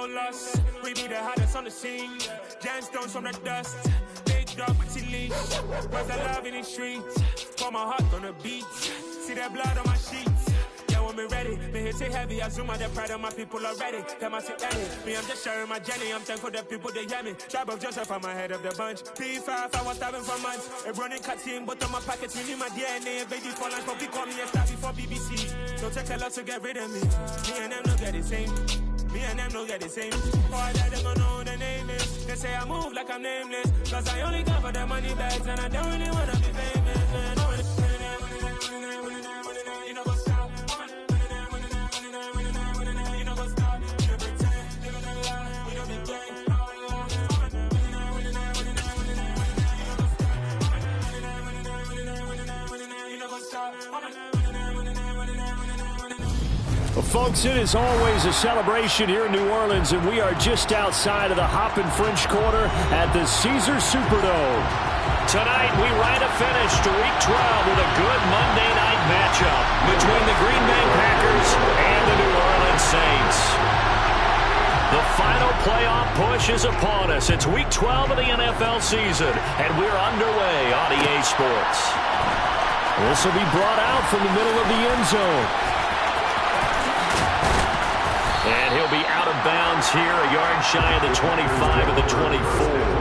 no loss. We be the hardest on the scene. Gemstones from the dust. Big dog, pretty leash. Where's the love in the streets? Pour my heart on the beat. See that blood on my sheets. Yeah, when we ready, me hit it heavy. I zoom out the pride of my people already. Them I see any. Me, I'm just sharing my journey. I'm thankful that people they hear me. Tribe of Joseph, I'm ahead of the bunch. P5, I was starving for months. A running cut team, but on my pockets, me need my DNA. Baby for life, but we call me a star before BBC. Don't take a lot to get rid of me. Me and them don't get the same. Me and them don't get the same. All that them don't know who the name is. They say I move like I'm nameless. Cause I only come for the money bags. And I don't really wanna be famous, man. You know what's up. You know what's up. You pretend. Living a lie. We don't be gay. You know what's up. Well, folks, it is always a celebration here in New Orleans, and we are just outside of the Hoppin' French Quarter at the Caesars Superdome. Tonight, we write a finish to Week 12 with a good Monday night matchup between the Green Bay Packers and the New Orleans Saints. The final playoff push is upon us. It's Week 12 of the NFL season, and we're underway on EA Sports. This will be brought out from the middle of the end zone. And he'll be out of bounds here, a yard shy of the 25 of the 24.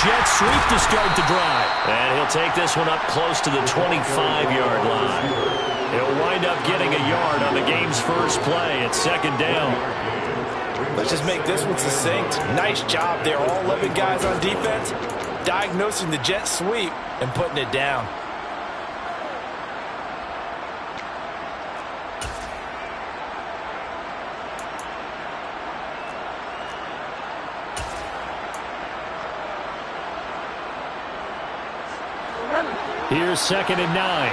Jet sweep to start the drive. And he'll take this one up close to the 25-yard line. He'll wind up getting a yard on the game's first play at second down. Let's just make this one succinct. Nice job there, all 11 guys on defense, diagnosing the jet sweep and putting it down. Here's 2nd and 9.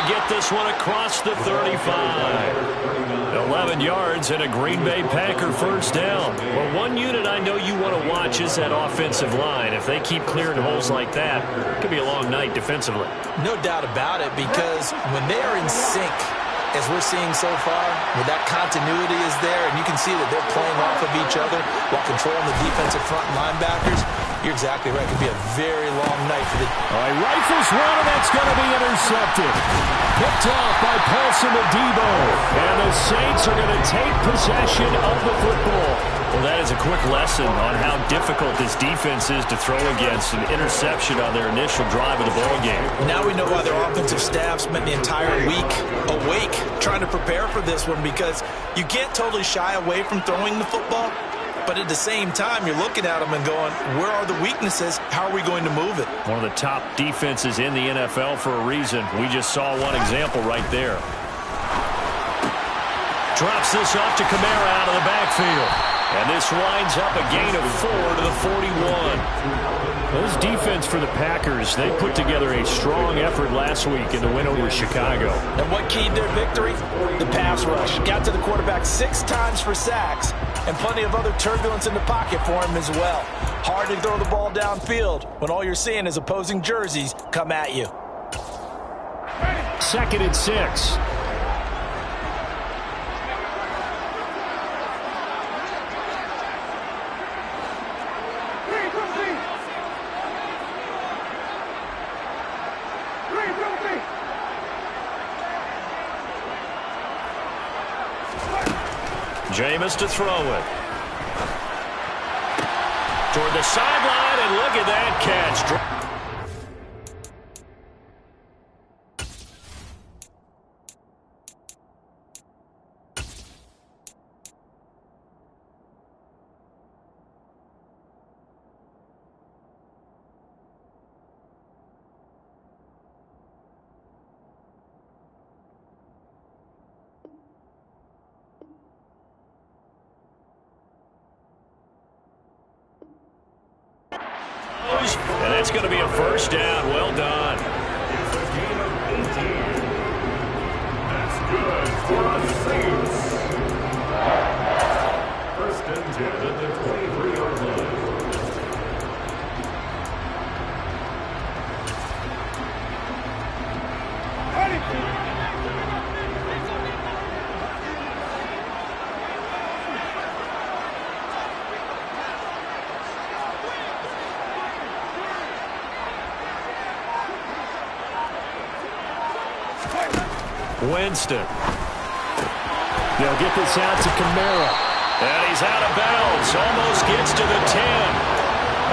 Get this one across the 35. 11 yards and a Green Bay Packer first down. Well, one unit I know you want to watch is that offensive line. If they keep clearing holes like that, it could be a long night defensively. No doubt about it, because when they are in sync, as we're seeing so far, where that continuity is there, and you can see that they're playing off of each other while controlling the defensive front linebackers, you're exactly right. It could be a very long night for the... All right, rifles one, and that's going to be intercepted. Picked off by Paulson Adebo. And the Saints are going to take possession of the football. Well, that is a quick lesson on how difficult this defense is to throw against. An interception on their initial drive of the ballgame. Now we know why their offensive staff spent the entire week awake trying to prepare for this one, because you can't totally shy away from throwing the football. But at the same time, you're looking at them and going, where are the weaknesses? How are we going to move it? One of the top defenses in the NFL for a reason. We just saw one example right there. Drops this off to Kamara out of the backfield. And this winds up a gain of 4 to the 41. Those defense for the Packers, they put together a strong effort last week in the win over Chicago. And what keyed their victory? The pass rush. Got to the quarterback 6 times for sacks, and plenty of other turbulence in the pocket for him as well. Hard to throw the ball downfield when all you're seeing is opposing jerseys come at you. 2nd and 6. Jameis to throw it. Toward the sideline, and look at that catch. first down. Well done. It's a gain of 18. That's good for the Saints. First and 10 at the 23-yard line. Winston. They'll get this out to Kamara. And he's out of bounds. Almost gets to the 10.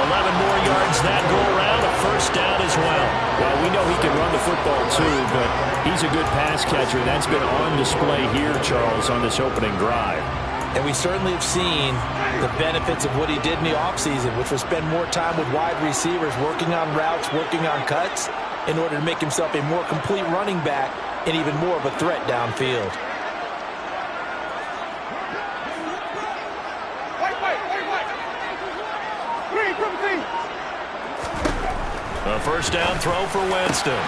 11 more yards that go around. A first down as well. Well, we know he can run the football too, but he's a good pass catcher. That's been on display here, Charles, on this opening drive. And we certainly have seen the benefits of what he did in the offseason, which was spend more time with wide receivers, working on routes, working on cuts, in order to make himself a more complete running back and even more of a threat downfield. A first down throw for Winston.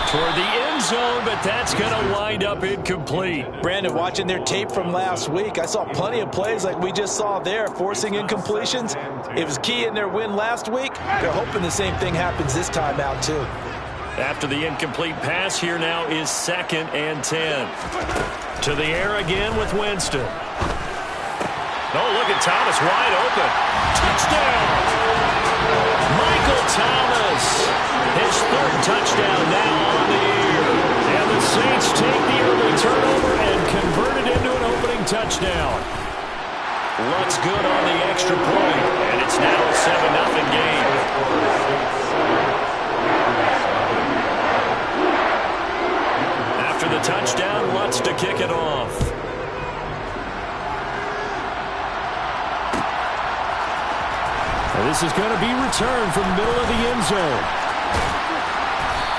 Toward the end zone, but that's going to wind up incomplete. Brandon, watching their tape from last week, I saw plenty of plays like we just saw there, forcing incompletions. It was key in their win last week. They're hoping the same thing happens this time out, too. After the incomplete pass, here now is 2nd and 10. To the air again with Winston. Oh, look at Thomas wide open. Touchdown! Michael Thomas, his 3rd touchdown now on the year. And the Saints take the early turnover and convert it into an opening touchdown. Lutz good on the extra point, and it's now a 7-0 game. After the touchdown, Lutz to kick it off. This is going to be returned from the middle of the end zone.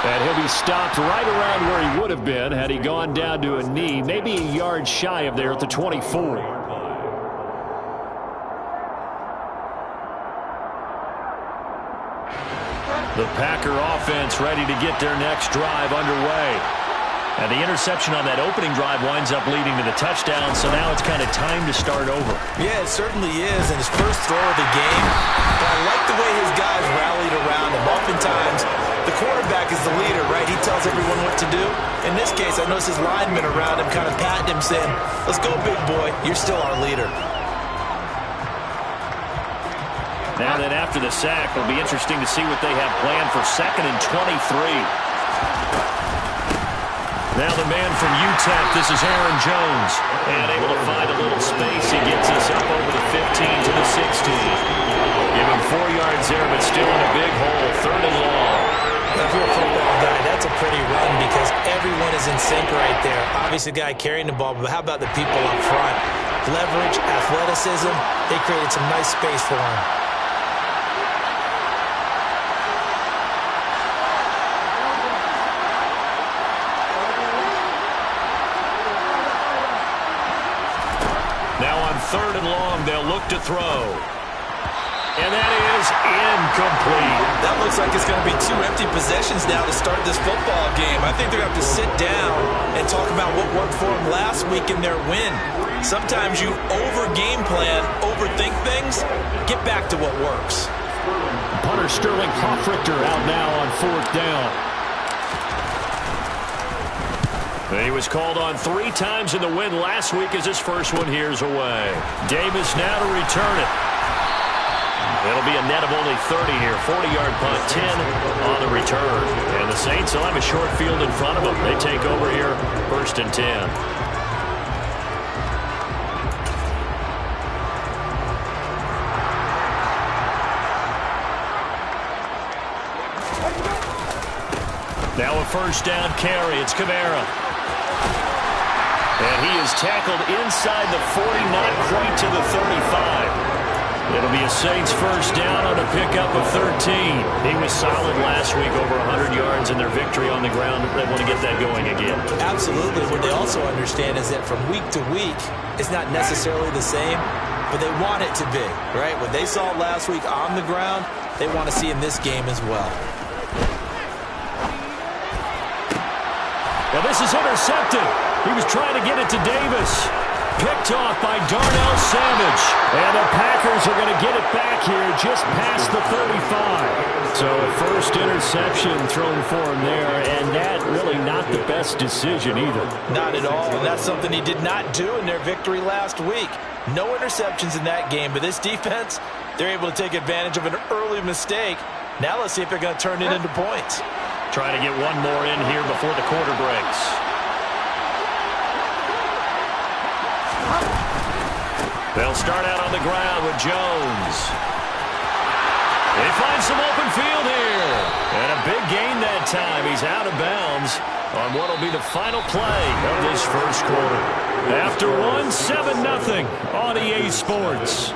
And he'll be stopped right around where he would have been had he gone down to a knee, maybe a yard shy of there at the 24. The Packer offense ready to get their next drive underway. And the interception on that opening drive winds up leading to the touchdown, so now it's kind of time to start over. Yeah, it certainly is, and his first throw of the game. But I like the way his guys rallied around him. Oftentimes, the quarterback is the leader, right? He tells everyone what to do. In this case, I noticed his linemen around him kind of patting him, saying, "Let's go, big boy. You're still our leader." Now then, after the sack, it'll be interesting to see what they have planned for 2nd and 23. Now the man from Tttt, this is Aaron Jones. And able to find a little space. He gets us up over the 15 to the 16. Give him 4 yards there, but still in a big hole. 3rd and long. If you're a football guy, that's a pretty run because everyone is in sync right there. Obviously, the guy carrying the ball, but how about the people up front? Leverage, athleticism, they created some nice space for him. Now on 3rd and long, they'll look to throw. And that is incomplete. That looks like it's going to be 2 empty possessions now to start this football game. I think they're going to have to sit down and talk about what worked for them last week in their win. Sometimes you over-game plan, overthink things. Get back to what works. Punter Sterling Hoffrichter out now on 4th down. He was called on 3 times in the win last week as his first one here's away. Davis now to return it. It'll be a net of only 30 here. 40-yard punt, 10 on the return. And the Saints will have a short field in front of them. They take over here, 1st and 10. Now a first down carry. It's Kamara. And he is tackled inside the 40, not quite to the 35. It'll be a Saints first down on a pickup of 13. He was solid last week, over 100 yards in their victory on the ground. They want to get that going again. Absolutely. What they also understand is that from week to week, it's not necessarily the same, but they want it to be, right? What they saw last week on the ground, they want to see in this game as well. Well, this is intercepted. He was trying to get it to Davis. Picked off by Darnell Savage. And the Packers are going to get it back here just past the 35. So a first interception thrown for him there, and that really not the best decision either. Not at all, and that's something he did not do in their victory last week. No interceptions in that game, but this defense, they're able to take advantage of an early mistake. Now let's see if they're going to turn it into points. Trying to get one more in here before the quarter breaks. They'll start out on the ground with Jones. They find some open field here. And a big gain that time. He's out of bounds on what will be the final play of this first quarter. After one, 7-0 on EA Sports.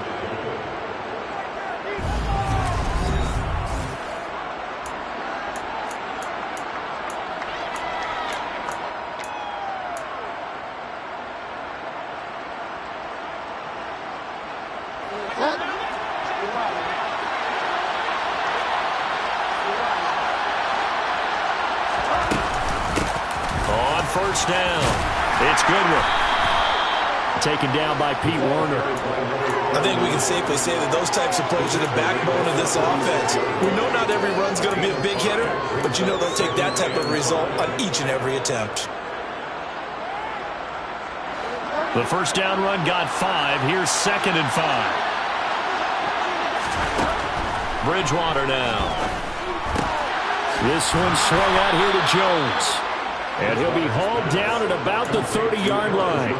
First down. It's Goodwin. Taken down by Pete Werner. I think we can safely say that those types of plays are the backbone of this offense. We know not every run's going to be a big hitter, but you know they'll take that type of result on each and every attempt. The first down run got 5. Here's 2nd and 5. Bridgewater now. This one swung out here to Jones. And he'll be hauled down at about the 30-yard line.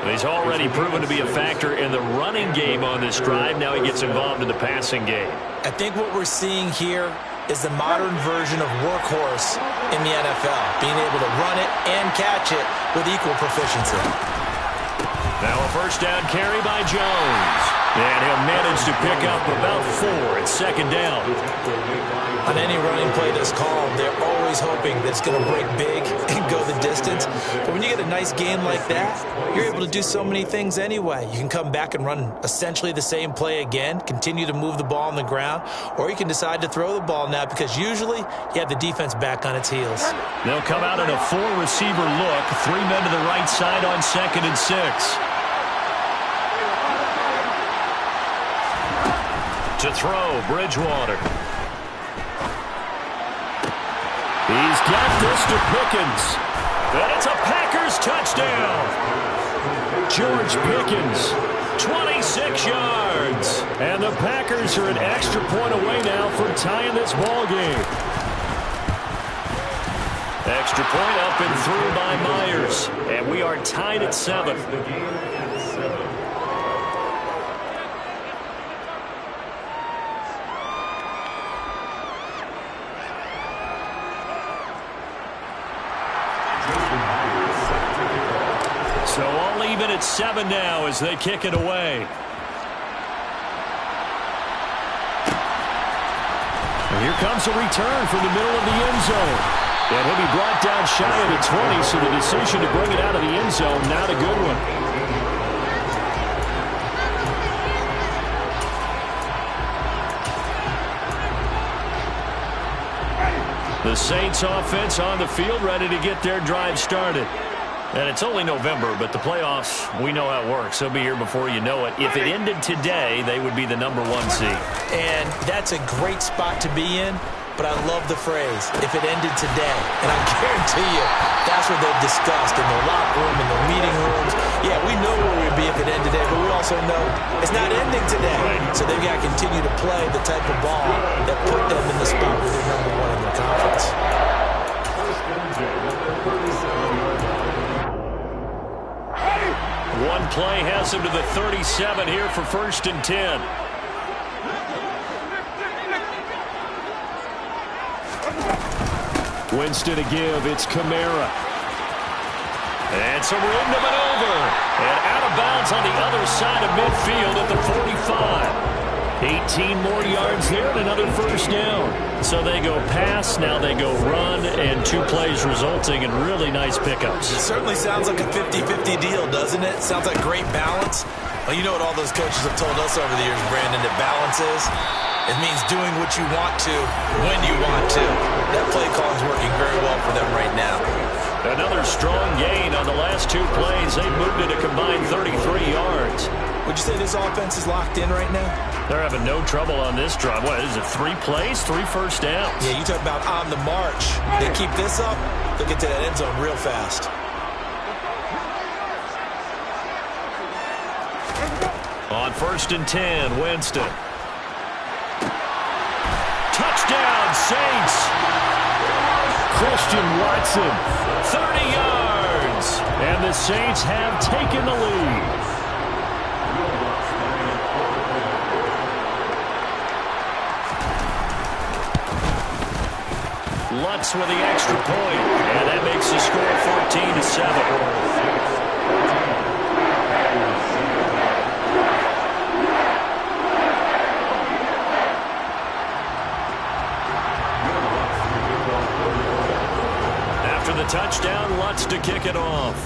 He's already proven to be a factor in the running game on this drive. Now he gets involved in the passing game. I think what we're seeing here is the modern version of workhorse in the NFL, being able to run it and catch it with equal proficiency. Now a first down carry by Jones. And he'll manage to pick up about 4 at 2nd down. On any running play that's called, they're always hoping that it's going to break big and go the distance. But when you get a nice game like that, you're able to do so many things anyway. You can come back and run essentially the same play again, continue to move the ball on the ground, or you can decide to throw the ball now because usually you have the defense back on its heels. They'll come out in a 4-receiver look. 3 men to the right side on 2nd and 6. To throw, Bridgewater. He's got this to Pickens. And it's a Packers touchdown. George Pickens, 26 yards. And the Packers are an extra point away now from tying this ball game. Extra point up and through by Myers. And we are tied at 7. So all even at 7 now as they kick it away. And here comes a return from the middle of the end zone. And he'll be brought down shy of the 20, so the decision to bring it out of the end zone, not a good one. The Saints offense on the field ready to get their drive started. And it's only November, but the playoffs, we know how it works. They'll be here before you know it. If it ended today, they would be the #1 seed. And that's a great spot to be in, but I love the phrase, if it ended today. And I guarantee you, that's what they've discussed in the locker room, in the meeting rooms. Yeah, we know where we'd be if it ended today, but we also know it's not ending today. Right. So they've got to continue to play the type of ball that put them in the spot where they're #1 in their conference. One play has him to the 37 here for 1st and 10. Winston to give. It's Kamara. And some room to maneuver. And out of bounds on the other side of midfield at the 45. 18 more yards there and another first down. So they go pass, now they go run, and 2 plays resulting in really nice pickups. It certainly sounds like a 50-50 deal, doesn't it? Sounds like great balance. Well, you know what all those coaches have told us over the years, Brandon, that balance is? It means doing what you want to when you want to. That play call is working very well for them right now. Another strong gain on the last 2 plays. They moved it a combined 33 yards. Would you say this offense is locked in right now? They're having no trouble on this drive. What is it, 3 plays, 3 first downs? Yeah, you talk about on the march. They keep this up, they'll get to that end zone real fast. On 1st and 10, Winston. Touchdown, Saints. Christian Watson, 30 yards. And the Saints have taken the lead. Lutz with the extra point, and that makes the score 14-7. After the touchdown, Lutz to kick it off.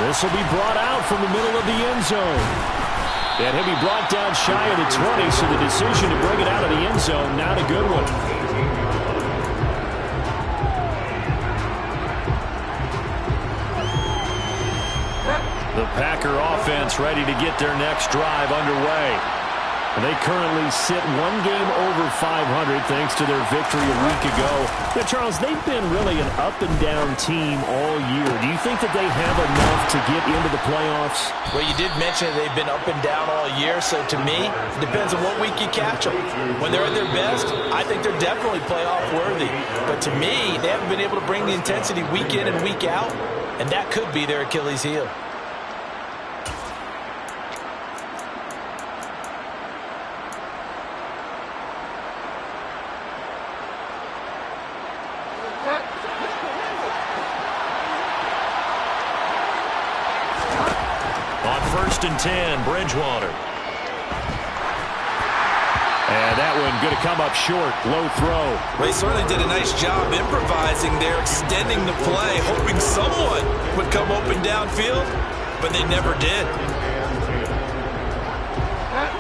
This will be brought out from the middle of the end zone. And he'll be brought down shy of the 20, so the decision to bring it out of the end zone, not a good one. The Packer offense ready to get their next drive underway. And they currently sit 1 game over 500 thanks to their victory a week ago. Now, Charles, they've been really an up-and-down team all year. Do you think that they have enough to get into the playoffs? Well, you did mention they've been up and down all year, so to me, it depends on what week you catch them. When they're at their best, I think they're definitely playoff worthy. But to me, they haven't been able to bring the intensity week in and week out, and that could be their Achilles heel. On 1st and 10, Bridgewater. And that one going to come up short. Low throw. Well, he certainly did a nice job improvising there, extending the play, hoping someone would come open downfield, but they never did.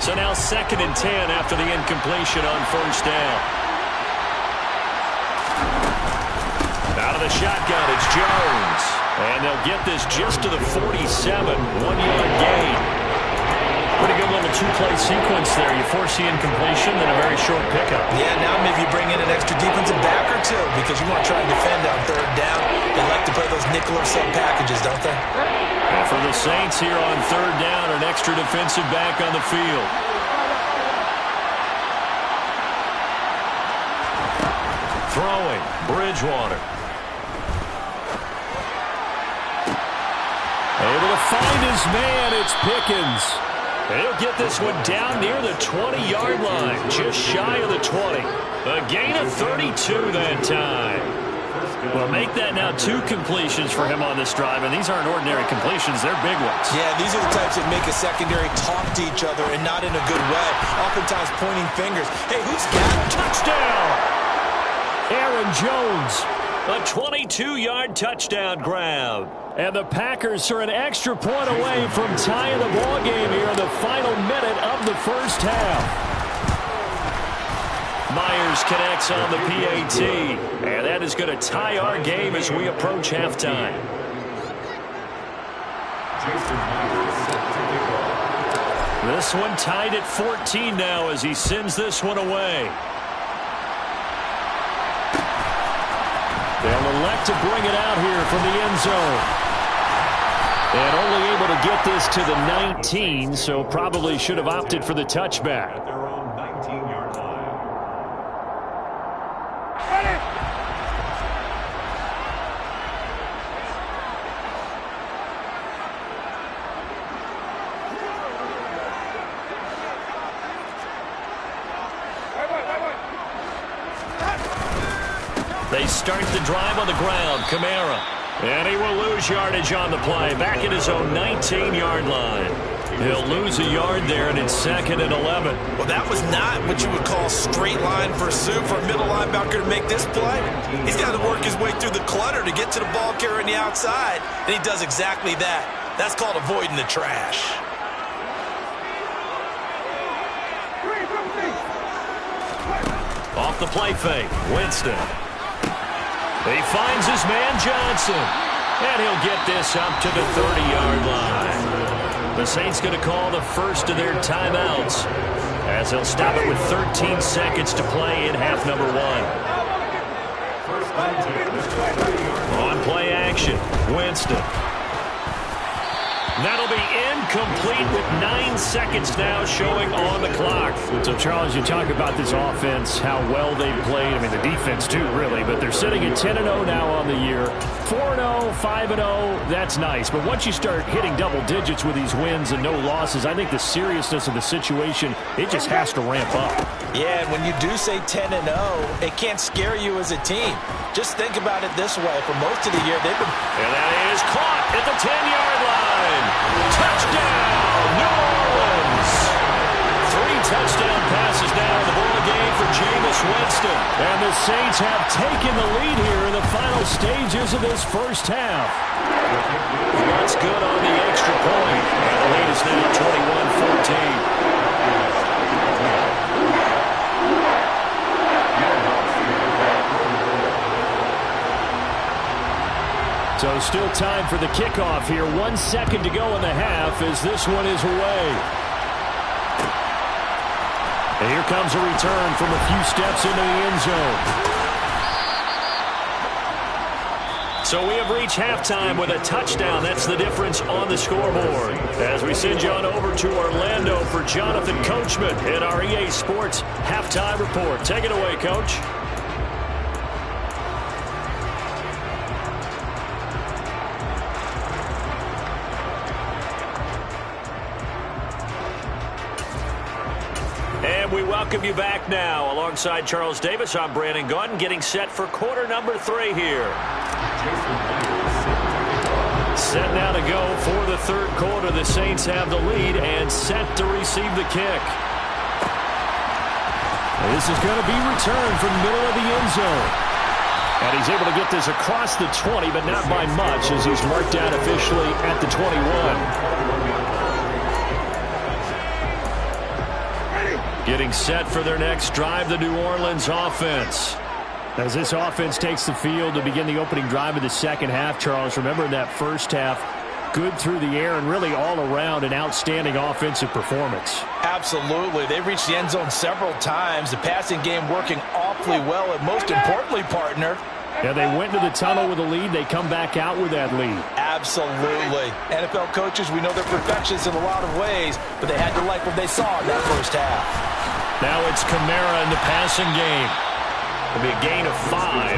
So now 2nd and 10 after the incompletion on 1st down. Out of the shotgun, it's Jones. And they'll get this just to the 47, 1-yard gain. Pretty good little 2-play sequence there. You force the incompletion, then a very short pickup. Yeah, now maybe you bring in an extra defensive back or two because you want to try and defend on 3rd down. They like to play those nickel or sub packages, don't they? And for the Saints here on 3rd down, an extra defensive back on the field. Throwing, Bridgewater. Able to find his man, it's Pickens. He'll get this one down near the 20-yard line, just shy of the 20. A gain of 32 that time. Well, make that now 2 completions for him on this drive, and these aren't ordinary completions, they're big ones. Yeah, these are the types that make a secondary talk to each other and not in a good way. Oftentimes pointing fingers. Hey, who's got it? Touchdown! Aaron Jones, a 22-yard touchdown grab. And the Packers are an extra point away from tying the ball game here in the final minute of the 1st half. Myers connects on the PAT, and that is going to tie our game as we approach halftime. This one tied at 14 now as he sends this one away. They'll elect to bring it out here from the end zone. And only able to get this to the 19, so probably should have opted for the touchback. At their own 19-yard line. They start the drive on the ground. Kamara. And he will lose yardage on the play. Back at his own 19-yard line. He'll lose a yard there, and it's 2nd and 11. Well, that was not what you would call straight line pursuit for a middle linebacker to make this play. He's got to work his way through the clutter to get to the ball carrier on the outside, and he does exactly that. That's called avoiding the trash. Off the play fake, Winston. He finds his man Johnson, and he'll get this up to the 30-yard line. The Saints going to call the first of their timeouts as they'll stop it with 13 seconds to play in half number 1. On play action, Winston. That'll be incomplete with 9 seconds now showing on the clock. So, Charles, you talk about this offense, how well they've played. I mean, the defense, too, really. But they're sitting at 10-0 now on the year. 4-0, 5-0, that's nice. But once you start hitting double digits with these wins and no losses, I think the seriousness of the situation, it just has to ramp up. Yeah, and when you do say 10-0, it can't scare you as a team. Just think about it this way. For most of the year, they've been... And that is caught at the 10-yard line. Touchdown, New Orleans. 3 touchdown passes now in the ball game for Jameis Winston. And the Saints have taken the lead here in the final stages of this first half. That's good on the extra point. And the lead is now 21-14. So still time for the kickoff here. 1 second to go in the half as this one is away. And here comes a return from a few steps into the end zone. So we have reached halftime with a touchdown. That's the difference on the scoreboard. As we send you on over to Orlando for Jonathan Coachman in our EA Sports Halftime Report. Take it away, Coach. And we welcome you back now. Alongside Charles Davis, I'm Brandon Gunn, getting set for quarter number 3 here. Set now to go for the third quarter. The Saints have the lead and set to receive the kick. This is going to be returned from the middle of the end zone. And he's able to get this across the 20, but not by much as he's marked down officially at the 21. Getting set for their next drive, the New Orleans offense. As this offense takes the field to begin the opening drive of the second half, Charles, remember in that first half, good through the air and really all around an outstanding offensive performance. Absolutely. They've reached the end zone several times. The passing game working awfully well, and most importantly, partner, yeah, they went to the tunnel with a lead. They come back out with that lead. Absolutely. NFL coaches, we know they're perfectionists in a lot of ways, but they had to like what they saw in that first half. Now it's Kamara in the passing game. It'll be a gain of 5,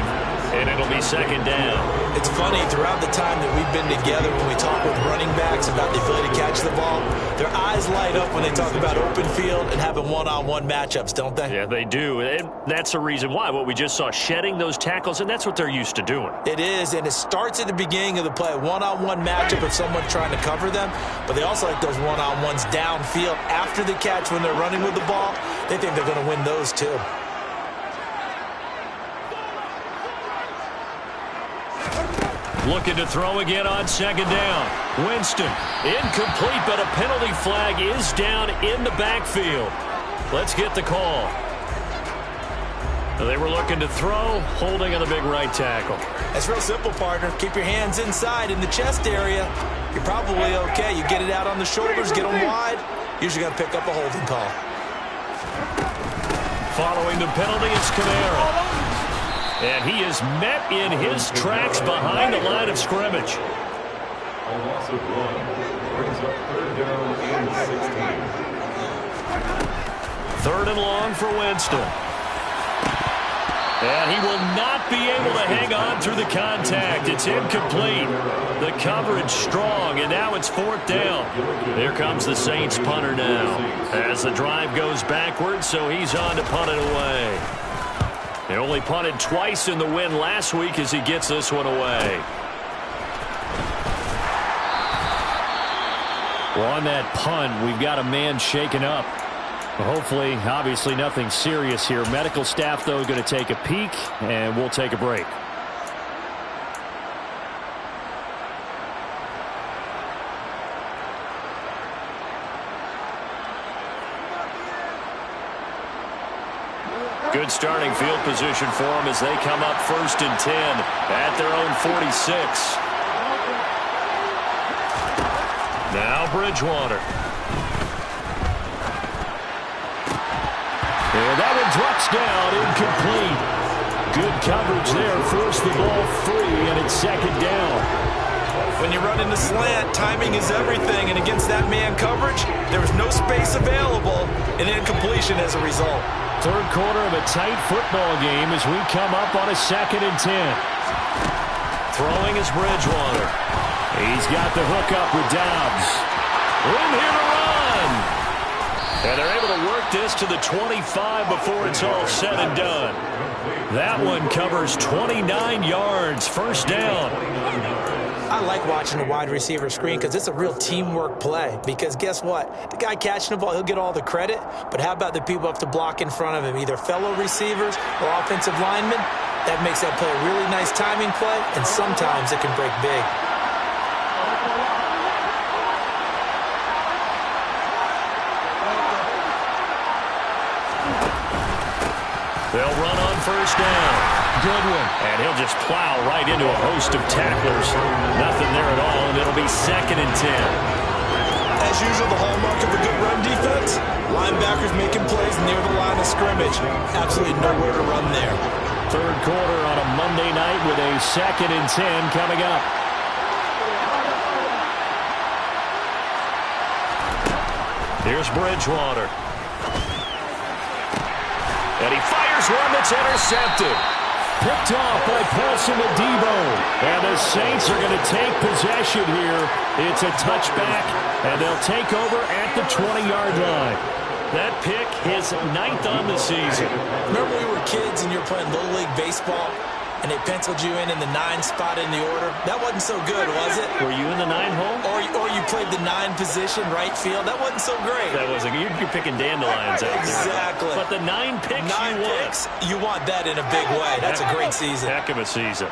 and it'll be second down. It's funny, throughout the time that we've been together, when we talk with running backs about the ability to catch the ball, their eyes light up when they talk about open field and having one-on-one matchups, don't they? Yeah, they do. And that's the reason why. What we just saw, shedding those tackles, and that's what they're used to doing. It is, and it starts at the beginning of the play. One-on-one matchup if someone's trying to cover them, but they also like those one-on-ones downfield after the catch when they're running with the ball. They think they're going to win those too. Looking to throw again on second down. Winston, incomplete, but a penalty flag is down in the backfield. Let's get the call. They were looking to throw, holding on the big right tackle. That's real simple, partner. Keep your hands inside in the chest area. You're probably okay. You get it out on the shoulders, get them wide. Usually got to pick up a holding call. Following the penalty, it's Kamara. And he is met in his tracks behind the line of scrimmage. A loss of 1 brings up third down and 16. Third and long for Winston. And he will not be able to hang on through the contact. It's incomplete. The coverage strong, and now it's fourth down. Here comes the Saints punter now. As the drive goes backwards, so he's on to punt it away. They only punted twice in the win last week as he gets this one away. Well, on that punt, we've got a man shaken up. Hopefully, obviously nothing serious here. Medical staff, though, going to take a peek, and we'll take a break. Good starting field position for them as they come up 1st and 10 at their own 46. Now Bridgewater. And that one drops down, incomplete. Good coverage there, forced the ball free, and it's 2nd down. When you run into slant, timing is everything, and against that man coverage, there was no space available, and incompletion as a result. 3rd quarter of a tight football game as we come up on a 2nd and 10. Throwing is Bridgewater. He's got the hook up with Dobbs. Room here to run. And they're able to work this to the 25 before it's all said and done. That one covers 29 yards, 1st down. I like watching the wide receiver screen because it's a real teamwork play. Because guess what? The guy catching the ball, he'll get all the credit. But how about the people who have to block in front of him, either fellow receivers or offensive linemen? That makes that play a really nice timing play, and sometimes it can break big. They'll run on 1st down. Good one. And he'll just plow right into a host of tacklers. Nothing there at all, and it'll be 2nd and 10. As usual, the hallmark of a good run defense, linebackers making plays near the line of scrimmage. Absolutely nowhere to run there. 3rd quarter on a Monday night with a 2nd and 10 coming up. Here's Bridgewater. And he fires one that's intercepted. Picked off by Paulson Adebo. And the Saints are going to take possession here. It's a touchback, and they'll take over at the 20-yard line. That pick, his 9th on the season. Remember we were kids and you were playing Little League Baseball, and they penciled you in the 9 spot in the order? That wasn't so good, was it? Were you in the 9 hole? Or you played the 9 position, right field? That wasn't so great. That wasn't. You're picking dandelions out there. Exactly. But the 9 picks 9 picks, you want that in a big way. That's a great season. Heck of a season.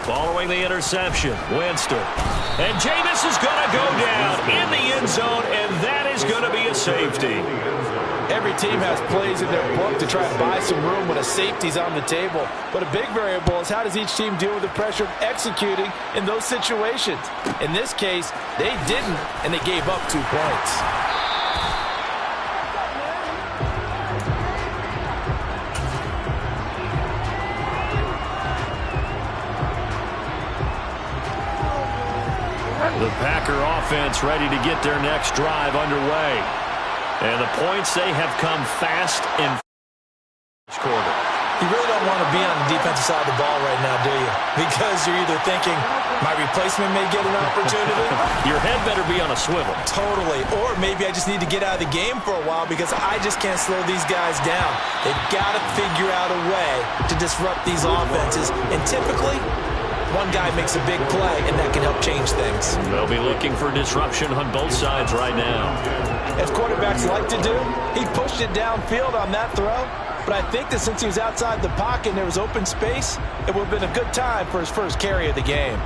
Following the interception, Winston. And Jameis is going to go down in the end zone, and that is going to be a safety. Every team has plays in their book to try and buy some room when a safety's on the table. But a big variable is how does each team deal with the pressure of executing in those situations. In this case, they didn't, and they gave up 2 points. The Packer offense ready to get their next drive underway. And the points, they have come fast in this quarter. You really don't want to be on the defensive side of the ball right now, do you? Because you're either thinking, my replacement may get an opportunity. Your head better be on a swivel. Totally. Or maybe I just need to get out of the game for a while because I just can't slow these guys down. They've got to figure out a way to disrupt these offenses. And typically, one guy makes a big play, and that can help change things. They'll be looking for disruption on both sides right now. As quarterbacks like to do, he pushed it downfield on that throw. But I think that since he was outside the pocket and there was open space, it would have been a good time for his first carry of the game.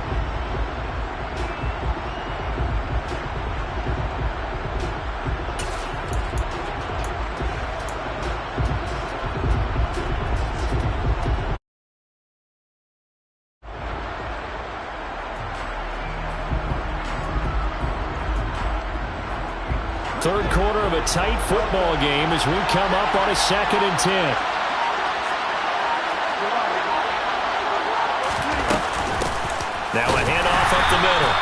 Third quarter of a tight football game as we come up on a 2nd and 10. Now a handoff up the middle.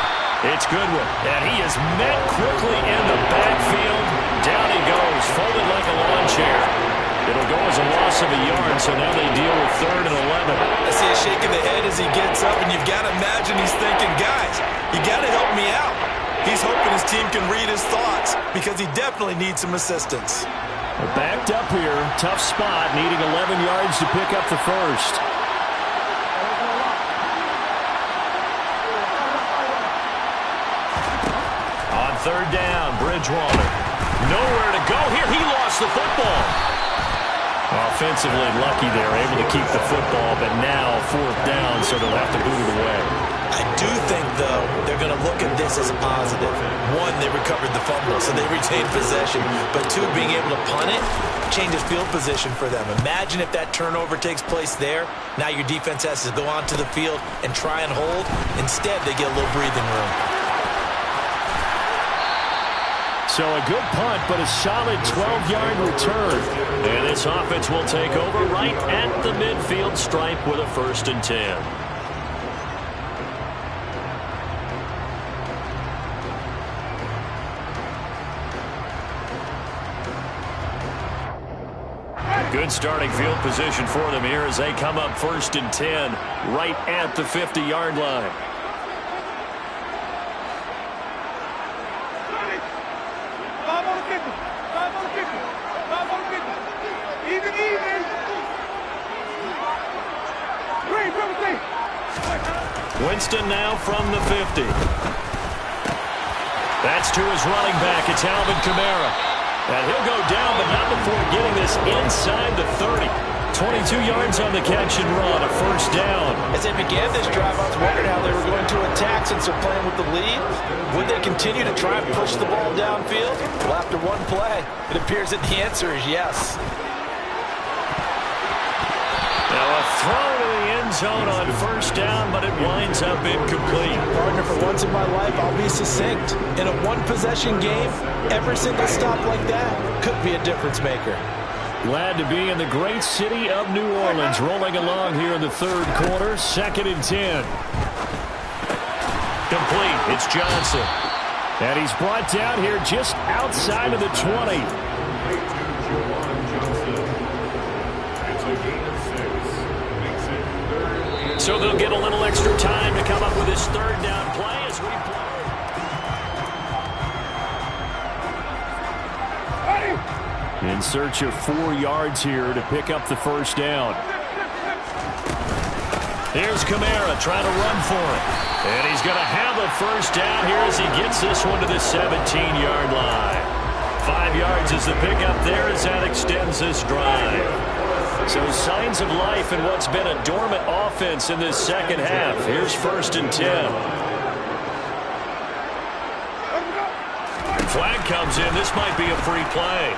It's Goodwin, and he is met quickly in the backfield. Down he goes, folded like a lawn chair. It'll go as a loss of a yard, so now they deal with 3rd and 11. I see a shake of the head as he gets up, and you've got to imagine he's thinking, guys, you got to help me out. He's hoping his team can read his thoughts because he definitely needs some assistance. We're backed up here. Tough spot, needing 11 yards to pick up the first. On 3rd down, Bridgewater. Nowhere to go here. He lost the football. Offensively lucky there, able to keep the football, but now 4th down, so they'll have to boot it away. I I do think, though, they're going to look at this as a positive. One, they recovered the fumble, so they retained possession. But two, being able to punt it changes field position for them. Imagine if that turnover takes place there. Now your defense has to go onto the field and try and hold. Instead, they get a little breathing room. So a good punt, but a solid 12-yard return. And this offense will take over right at the midfield stripe with a 1st and 10. Good starting field position for them here as they come up 1st and 10 right at the 50-yard line. Winston now from the 50. That's to his running back. It's Alvin Kamara. And he'll go down, but not before getting this inside the 30. 22 yards on the catch and run, a 1st down. As they began this drive, I was wondering how they were going to attack since they're playing with the lead. Would they continue to try and push the ball downfield? Well, after one play, it appears that the answer is yes. Now a throw to the end zone on 1st down, but it winds up incomplete. Partner, for once in my life, I'll be succinct. In a one-possession game, every single stop like that could be a difference maker. Glad to be in the great city of New Orleans, rolling along here in the 3rd quarter, 2nd and 10. Complete, it's Johnson. And he's brought down here just outside of the 20. So they'll get a little extra time to come up with this 3rd down play as we play. In search of 4 yards here to pick up the 1st down. Here's Kamara trying to run for it. And he's going to have a 1st down here as he gets this one to the 17-yard line. 5 yards is the pickup there as that extends this drive. So signs of life in what's been a dormant offense in this 2nd half. Here's 1st and 10. Flag comes in. This might be a free play.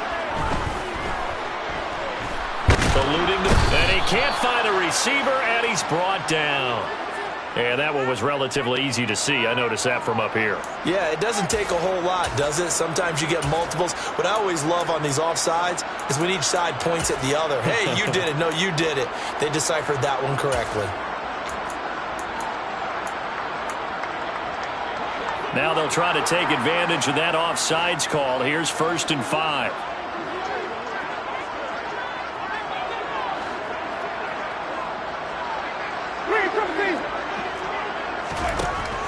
Eluding, and he can't find a receiver, and he's brought down. And that one was relatively easy to see. I noticed that from up here. Yeah, it doesn't take a whole lot, does it? Sometimes you get multiples. What I always love on these offsides is when each side points at the other. Hey, you did it. No, you did it. They deciphered that one correctly. Now they'll try to take advantage of that offsides call. Here's 1st and 5.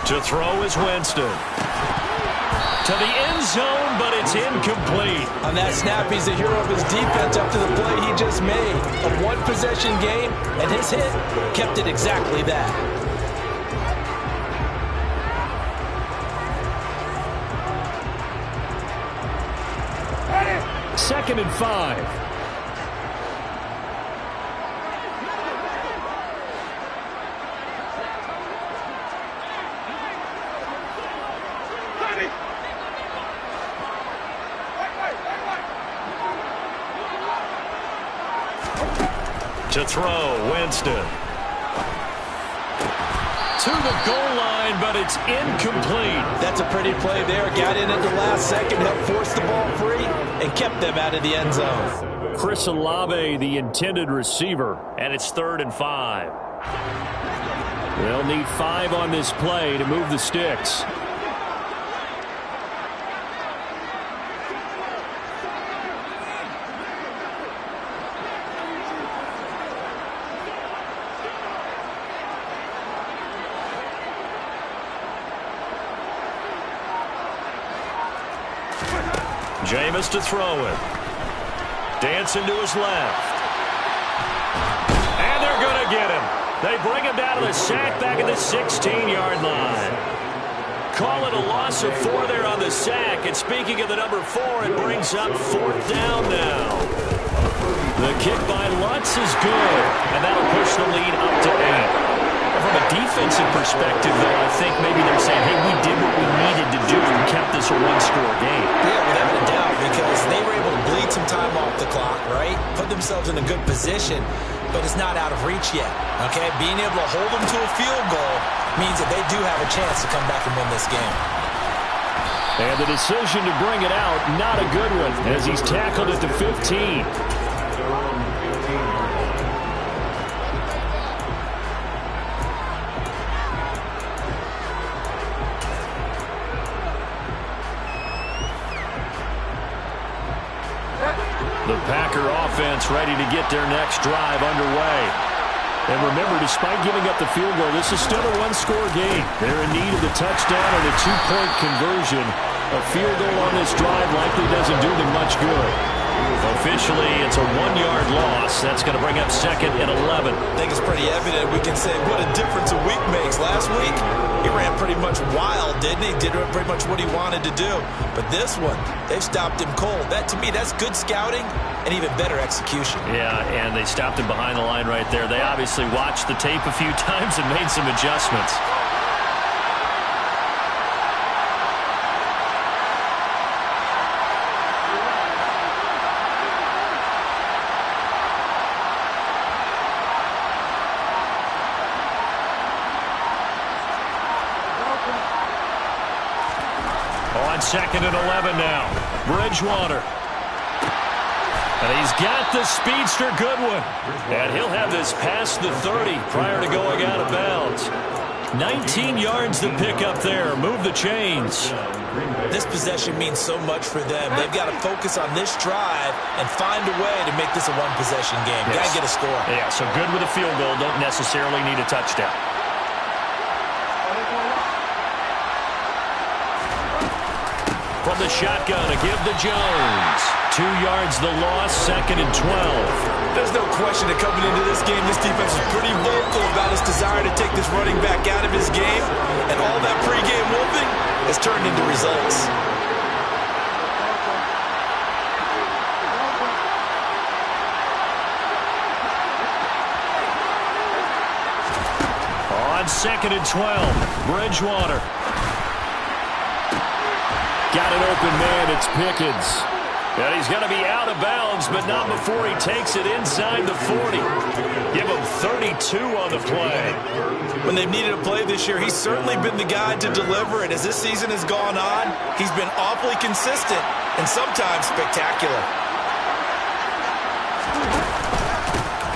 To throw is Winston. To the end zone, but it's incomplete. On that snap, he's the hero of his defense after the play he just made. A one-possession game, and his hit kept it exactly that. 2nd and 5. To throw, Winston. To the goal line, but it's incomplete. That's a pretty play there. Got in at the last second, helped force the ball free, and kept them out of the end zone. Chris Olave, the intended receiver, and it's 3rd and 5. They'll need 5 on this play to move the sticks. Jameis to throw it. Dancing to his left. And they're going to get him. They bring him down to the sack back at the 16-yard line. Call it a loss of 4 there on the sack. And speaking of the number 4, it brings up 4th down now. The kick by Lutz is good. And that'll push the lead up to 8. From from a defensive perspective, though, I think maybe they're saying, hey, we did what we needed to do and kept this a one-score game. Yeah, without a doubt, because they were able to bleed some time off the clock, right? Put themselves in a good position, but it's not out of reach yet, okay? Being able to hold them to a field goal means that they do have a chance to come back and win this game. And the decision to bring it out, not a good one, as he's tackled at the 15. The Packer offense ready to get their next drive underway. And remember, despite giving up the field goal, this is still a one-score game. They're in need of the touchdown and a two-point conversion. A field goal on this drive likely doesn't do them much good. Officially, it's a 1-yard loss. That's going to bring up 2nd and 11. I think it's pretty evident. We can say what a difference a week makes. Last week, he ran pretty much wild, didn't he? Did pretty much what he wanted to do. But this one, they've stopped him cold. That, to me, that's good scouting and even better execution. Yeah, and they stopped him behind the line right there. They obviously watched the tape a few times and made some adjustments. On 2nd and 11 now. Bridgewater. And he's got the speedster Goodwin. And he'll have this past the 30 prior to going out of bounds. 19 yards to pick up there. Move the chains. This possession means so much for them. They've got to focus on this drive and find a way to make this a one-possession game. Yes. Got to get a score. Yeah, so good with a field goal. Don't necessarily need a touchdown. From the shotgun, a give to Jones. 2 yards the loss, 2nd and 12. There's no question that coming into this game, this defense is pretty vocal about its desire to take this running back out of his game. And all that pregame whooping has turned into results. On 2nd and 12, Bridgewater. Got an open man, it's Pickens. And he's going to be out of bounds, but not before he takes it inside the 40. Give him 32 on the play. When they've needed a play this year, he's certainly been the guy to deliver it. As this season has gone on, he's been awfully consistent and sometimes spectacular.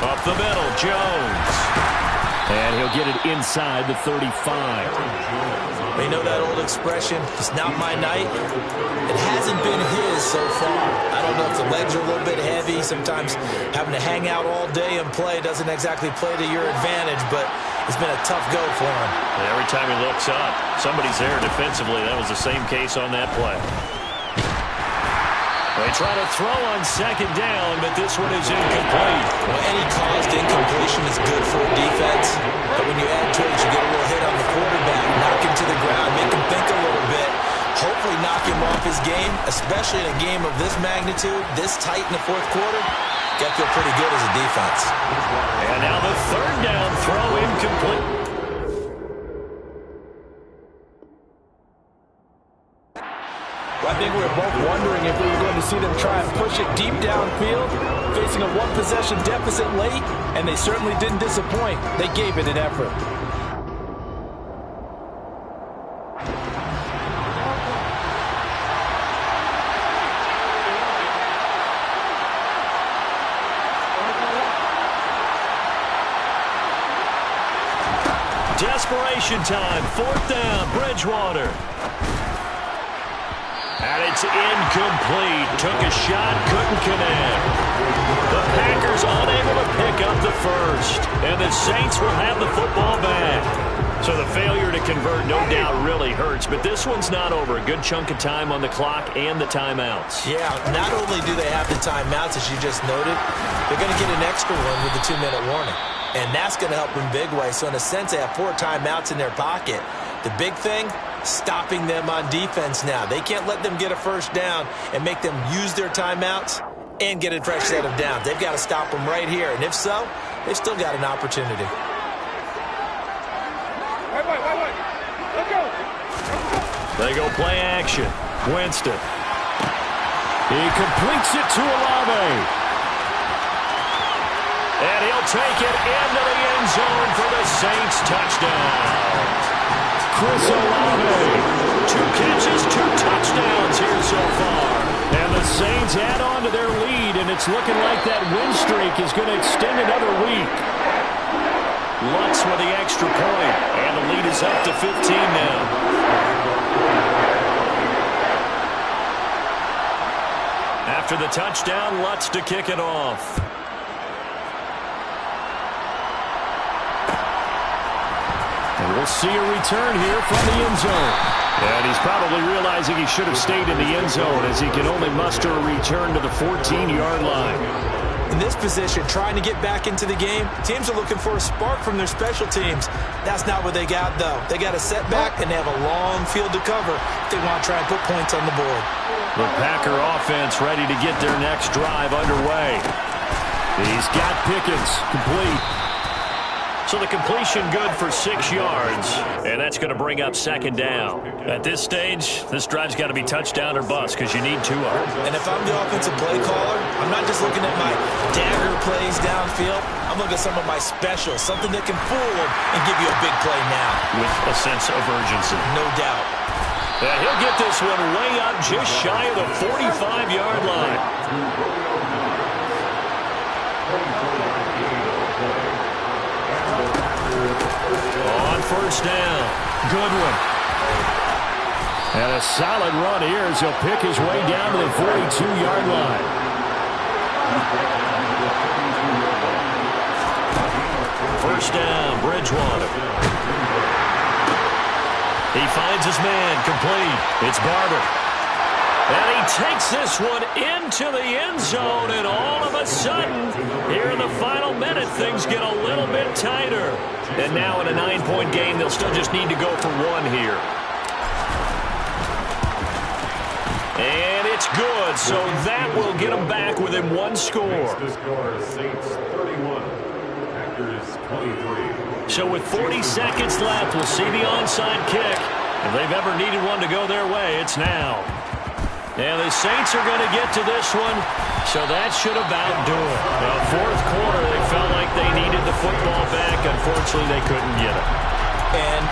Up the middle, Jones. And he'll get it inside the 35. You know that old expression, it's not my night? It hasn't been his so far. I don't know if the legs are a little bit heavy. Sometimes having to hang out all day and play doesn't exactly play to your advantage, but it's been a tough go for him. Every time he looks up, somebody's there defensively. That was the same case on that play. They try to throw on 2nd down, but this one is incomplete. Well, any caused incompletion is good for a defense, but when you add to it, you get a little hit on the quarterback, knock him to the ground, make him think a little bit, hopefully knock him off his game, especially in a game of this magnitude, this tight in the 4th quarter. Got to feel pretty good as a defense. And now the 3rd down throw incomplete. I think we were both wondering if we were going to see them try and push it deep downfield, facing a one-possession deficit late, and they certainly didn't disappoint. They gave it an effort. Desperation time, 4th down, Bridgewater. And it's incomplete. Took a shot, couldn't connect. The Packers unable to pick up the first. And the Saints will have the football back. So the failure to convert no doubt really hurts. But this one's not over. A good chunk of time on the clock and the timeouts. Yeah, not only do they have the timeouts, as you just noted, they're going to get an extra one with the 2-minute warning. And that's going to help in big way. So in a sense, they have 4 timeouts in their pocket. The big thing, stopping them on defense now. They can't let them get a first down and make them use their timeouts and get a fresh set of downs. They've got to stop them right here. And if so, they've still got an opportunity. They go play action. Winston. He completes it to Olave. And he'll take it into the end zone for the Saints touchdown. Chris Olave. 2 catches, 2 touchdowns here so far. And the Saints add on to their lead, and it's looking like that win streak is going to extend another week. Lutz with the extra point, and the lead is up to 15 now. After the touchdown, Lutz to kick it off. And we'll see a return here from the end zone. And he's probably realizing he should have stayed in the end zone as he can only muster a return to the 14-yard line. In this position, trying to get back into the game, teams are looking for a spark from their special teams. That's not what they got, though. They got a setback, and they have a long field to cover if they want to try and put points on the board. The Packer offense ready to get their next drive underway. He's got Pickens complete. So the completion good for 6 yards, and that's going to bring up second down. At this stage, this drive's got to be touchdown or bust because you need 2 of them. And if I'm the offensive play caller, I'm not just looking at my dagger plays downfield. I'm looking at some of my specials, something that can fool them and give you a big play now. With a sense of urgency. No doubt. Yeah, he'll get this one way up just shy of the 45-yard line. On first down, Goodwin. And a solid run here as he'll pick his way down to the 42-yard line. First down, Bridgewater. He finds his man, complete. It's Barber. And he takes this one into the end zone, and all of a sudden, here in the final minute, things get a little bit tighter. And now in a 9-point game, they'll still just need to go for 1 here. And it's good, so that will get them back within 1 score. Saints 31, Packers 23. So with 40 seconds left, we'll see the onside kick. If they've ever needed one to go their way, it's now. And the Saints are going to get to this one, so that should about do it. Now, 4th quarter, they felt like they needed the football back. Unfortunately, they couldn't get it. And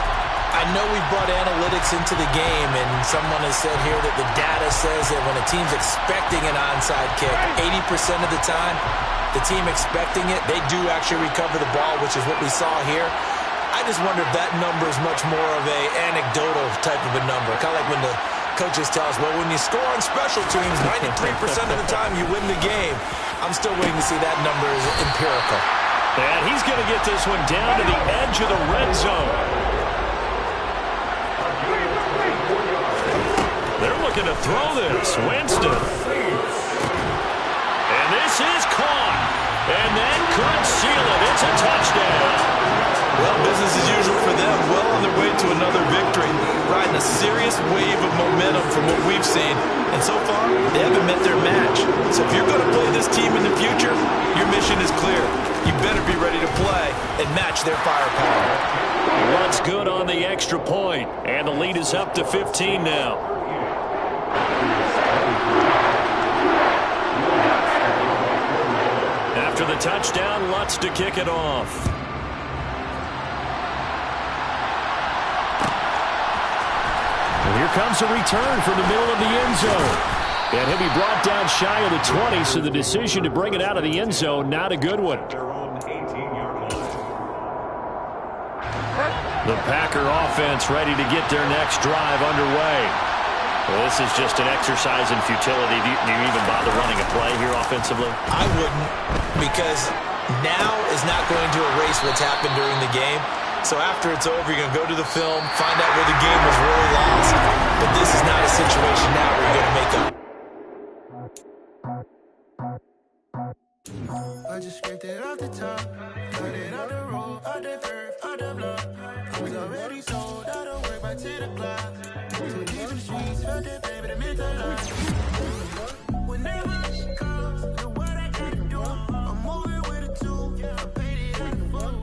I know we brought analytics into the game, and someone has said here that the data says that when a team's expecting an onside kick, 80% of the time, the team expecting it, they do actually recover the ball, which is what we saw here. I just wonder if that number is much more of a anecdotal type of a number, kind of like when the coaches tell us, well, when you score on special teams, 93% of the time you win the game. I'm still waiting to see that number is empirical. And he's going to get this one down to the edge of the red zone. They're looking to throw this. Winston. And this is caught. And that could seal it. It's a touchdown. Well, business as usual for them. Well on their way to another victory. Riding a serious wave of momentum from what we've seen. And so far, they haven't met their match. So if you're going to play this team in the future, your mission is clear. You better be ready to play and match their firepower. Runs good on the extra point. And the lead is up to 15 now. After the touchdown, Lutz to kick it off. And here comes a return from the middle of the end zone. And he'll be brought down shy of the 20, so the decision to bring it out of the end zone, not a good one. The Packer offense ready to get their next drive underway. Well, this is just an exercise in futility. Do you even bother running a play here offensively? I wouldn't, because now is not going to erase what's happened during the game. So after it's over, you're going to go to the film, find out where the game was really lost. But this is not a situation now where you're going to make up. I just scraped it off the top, cut it off the road, off the turf, off the block. I was already sold, out of work by 10 o'clock. Too deep in the streets, felt that baby, that meant a lot. Whenever she calls, know what I gotta do. I'm moving with a 2, I paid it out the fuck.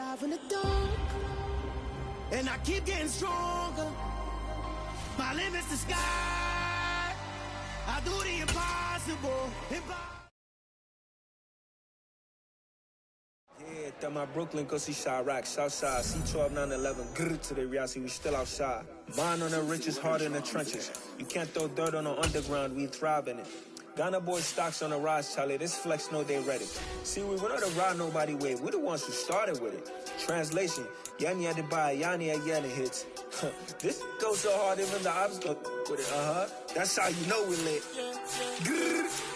alive in the dark, and I keep getting stronger. My limit's the sky. I do the impossible. Yeah, that my Brooklyn, go see Chirac, Southside, C12, 911, grrr to the reality, we still outside. Mine on the riches, heart in the trenches. You can't throw dirt on the underground, we thrive in it. Ghana boys stocks on the rise, Charlie, this flex know they ready. See, we not a ride nobody wave, we the ones who started with it. Translation, Yanni had to buy, Yanni had Yanni hits. This goes so hard, even the ops go with it, That's how you know we lit. Grrr.